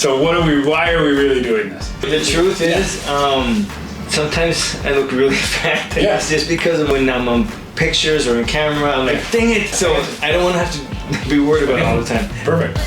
So why are we really doing this? The truth is, sometimes I look really fat. Yeah. It's just because of when I'm on pictures or in camera, I'm like, dang it. So I don't want to have to be worried about it all the time. Perfect.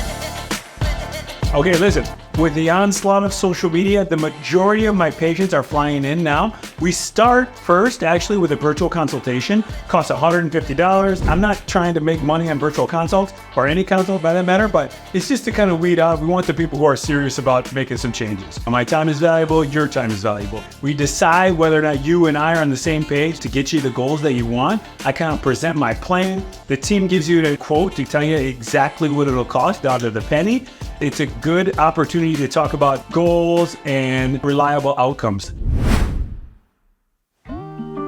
Okay, listen. With the onslaught of social media, the majority of my patients are flying in now. We start first actually with a virtual consultation. Costs $150. I'm not trying to make money on virtual consults or any consult by that matter, but it's just to kind of weed out. We want the people who are serious about making some changes. My time is valuable, your time is valuable. We decide whether or not you and I are on the same page to get you the goals that you want. I kind of present my plan. The team gives you the quote to tell you exactly what it'll cost down to the penny. It's a good opportunity to talk about goals and reliable outcomes.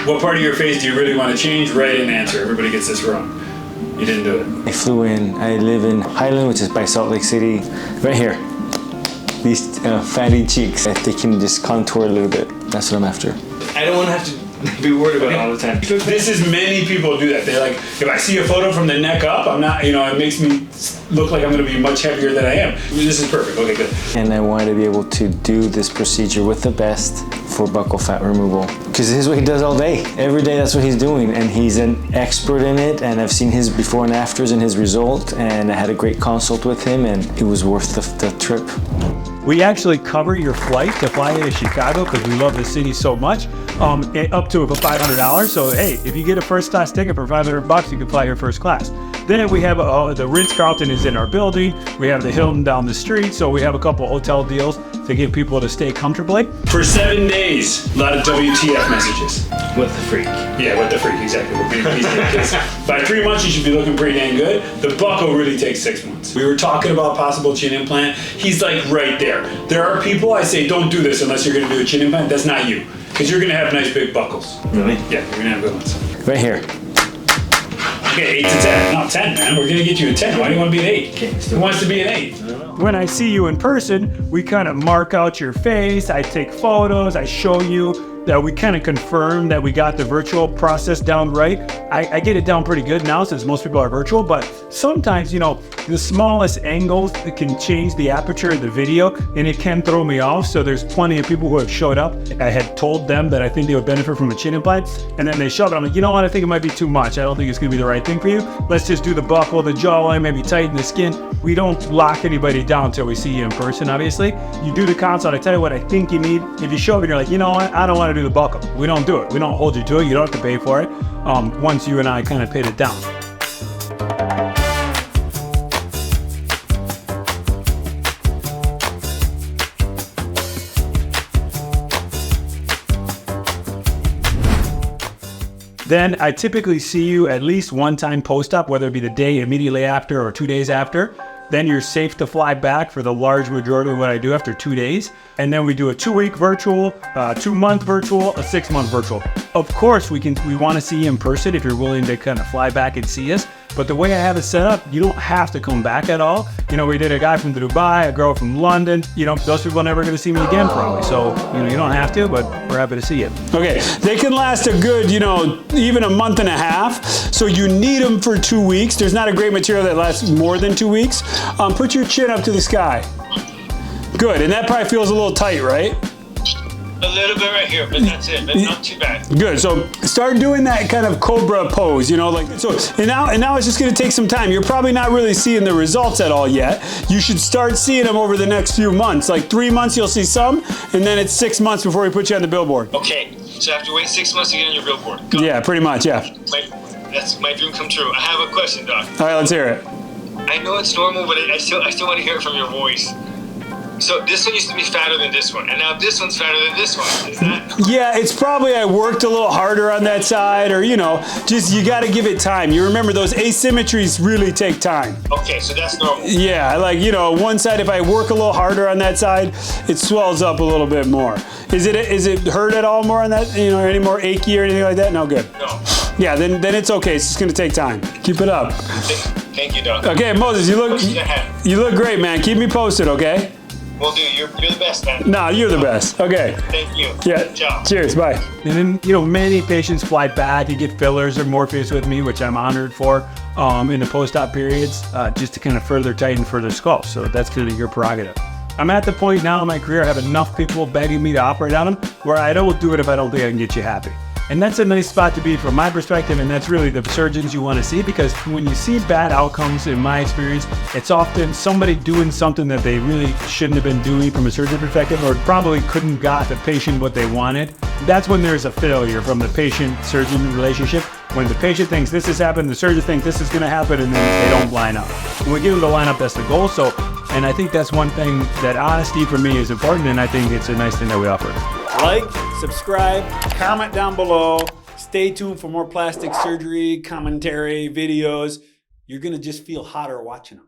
What part of your face do you really want to change? Write an answer. Everybody gets this wrong. You didn't do it. I flew in. I live in Highland, which is by Salt Lake City. Right here. These fatty cheeks, if they can just contour a little bit. That's what I'm after. I don't want to have to be worried about it all the time. This is many people do that. They're like, if I see a photo from the neck up, I'm not, it makes me look like I'm going to be much heavier than I am. This is perfect. Okay, good. And I wanted to be able to do this procedure with the best for buccal fat removal. Because this is what he does all day. Every day that's what he's doing. And he's an expert in it. And I've seen his before and afters and his result. And I had a great consult with him and it was worth the trip. We actually cover your flight to fly into Chicago because we love the city so much, up to $500. So hey, if you get a first class ticket for $500, you can fly your first class. Then we have the Ritz-Carlton is in our building. We have the Hilton down the street. So we have a couple hotel deals to get people to stay comfortably. For 7 days, a lot of WTF messages. What the freak? Yeah, what the freak, exactly. By 3 months, you should be looking pretty dang good. The buccal really takes 6 months. We were talking about possible chin implant. He's like right there. There are people I say, don't do this unless you're gonna do a chin implant. That's not you, because you're gonna have nice big buckles. Really? Yeah, you're gonna have good ones. Right here. Okay, 8 to 10. No, 10, man. We're gonna get you a 10. Why do you want to be an 8? Okay, Who wants to be an 8? When I see you in person, we kind of mark out your face. I take photos. I show you that we kind of confirm that we got the virtual process down right. I get it down pretty good now since most people are virtual, but sometimes, the smallest angles can change the aperture of the video and it can throw me off. So there's plenty of people who have showed up. I had told them that I think they would benefit from a chin implant, and then they show up. I'm like, you know what? I think it might be too much. I don't think it's gonna be the right thing for you. Let's just do the buccal, the jawline, maybe tighten the skin. We don't lock anybody down until we see you in person, obviously. You do the consult, I tell you what I think you need. If you show up and you're like, you know what? I don't want to do the buccal. We don't do it. We don't hold you to it. You don't have to pay for it. Once you and I kind of paid it down. Then I typically see you at least one time post-op, whether it be the day immediately after or 2 days after. Then you're safe to fly back for the large majority of what I do after 2 days. And then we do a 2-week virtual, 2-month virtual, a 6-month virtual. Of course, we want to see you in person if you're willing to kind of fly back and see us. But the way I have it set up, you don't have to come back at all. We did a guy from Dubai, a girl from London. Those people are never going to see me again probably. So, you don't have to, but we're happy to see you. Okay, they can last a good, even a month and a half. So you need them for 2 weeks. There's not a great material that lasts more than 2 weeks. Put your chin up to the sky. Good, and that probably feels a little tight, right? A little bit right here, but that's it. But not too bad. Good. So start doing that kind of cobra pose, And now it's just going to take some time. You're probably not really seeing the results at all yet. You should start seeing them over the next few months. Like 3 months, you'll see some, and then it's 6 months before we put you on the billboard. Okay. So I have to wait 6 months to get on your billboard. Yeah, pretty much. Yeah. That's my dream come true. I have a question, Doc. All right, let's hear it. I know it's normal, but I still want to hear it from your voice. So this one used to be fatter than this one, and now this one's fatter than this one. Is that? Yeah, it's probably I worked a little harder on that side, or just you got to give it time. You remember those asymmetries really take time. Okay, so that's normal. Yeah, like one side, if I work a little harder on that side, it swells up a little bit more. Is it hurt at all more on that? Any more achy or anything like that? No, good. No. Yeah, then it's okay. It's just gonna take time. Keep it up. Thank you, Doc. Okay, Moses, you look great, man. Keep me posted, okay? Will do. You're the best, man. No, you're the best. Okay. Thank you. Yeah. Good job. Cheers. Bye. And then, many patients fly back and get fillers or Morpheus with me, which I'm honored for in the post-op periods, just to kind of further tighten further skull. So that's kind of your prerogative. I'm at the point now in my career, I have enough people begging me to operate on them where I don't do it if I don't think I can get you happy. And that's a nice spot to be from my perspective, and that's really the surgeons you want to see, because when you see bad outcomes, in my experience, it's often somebody doing something that they really shouldn't have been doing from a surgeon perspective, or probably couldn't got the patient what they wanted. That's when there's a failure from the patient-surgeon relationship. When the patient thinks this has happened, the surgeon thinks this is going to happen, and then they don't line up. When we get them to line up, that's the goal. So, and I think that's one thing that honesty for me is important, and I think it's a nice thing that we offer. Like, subscribe, comment down below. Stay tuned for more plastic surgery, commentary, videos. You're going to just feel hotter watching them.